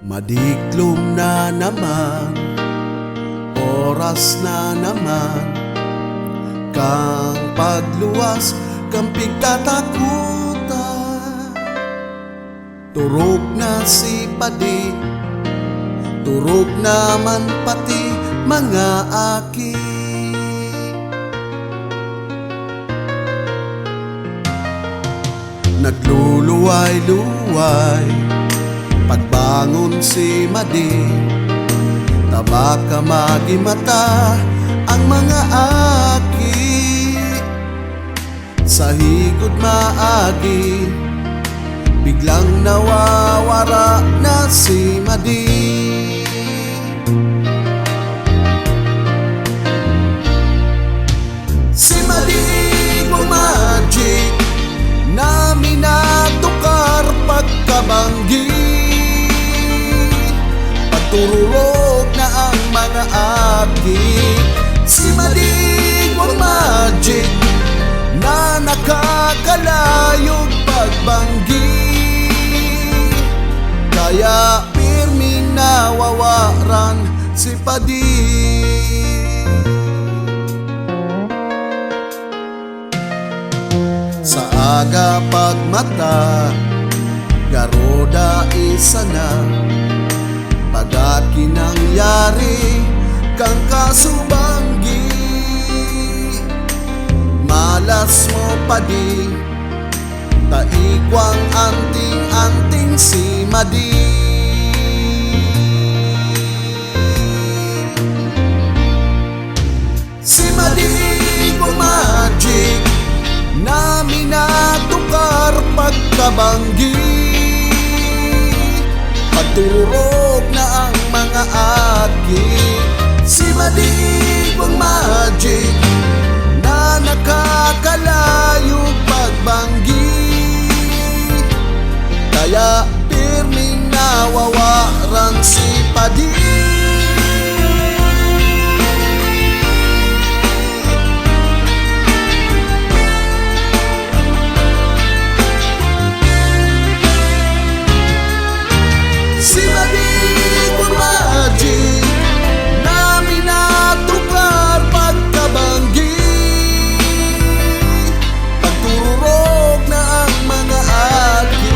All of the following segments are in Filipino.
Madiklom na naman, oras na naman, kang pagluwas, kang pigtatakutan. Turog na si Padi, turog naman pati mga aki. Nagluluway-luway, pagbangon si Madi, tabaka magimata ang mga aki. Sa higod maagi, biglang nawawara na si Madi. Si Madi magic na minatukar pagkabanggi. Pagtururog na ang mga aki. Si Madi magic na nakakalayog pagbanggi. Kaya pirming nawawaran si Padi. Sa aga pagmata, garoda isa na, pagaki nangyari kang kasubanggi. Malas mo Padi, taikwang anting-anting si Madi. Si Madi magic na minatukar pagkabanggi. Pagturog na ang mga aki. Si Madi magic na nakakalayog pagbanggi. Kaya pirming nawawaran si Padi. Si Madi magic na minatukar pagkabanggi. Pagturog na ang mga aki.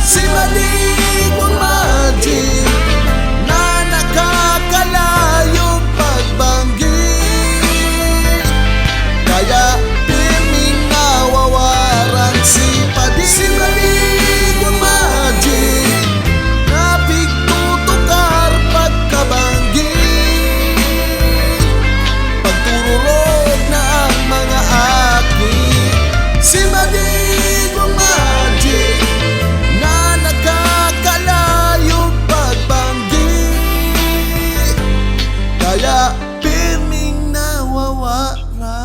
Si Madi magic na nakakalayog pagbanggi. Kaya pirming nawawaran si Padi. Si Madi magic na pigtutukar pagkabanggi. Pagtururog na ang mga aki. Si Madi magic na nakakalayog pagbanggi. Kaya pirming nawawara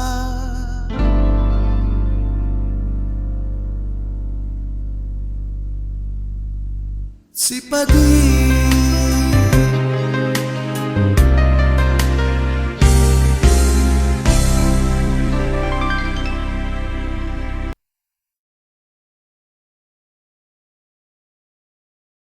si Padi.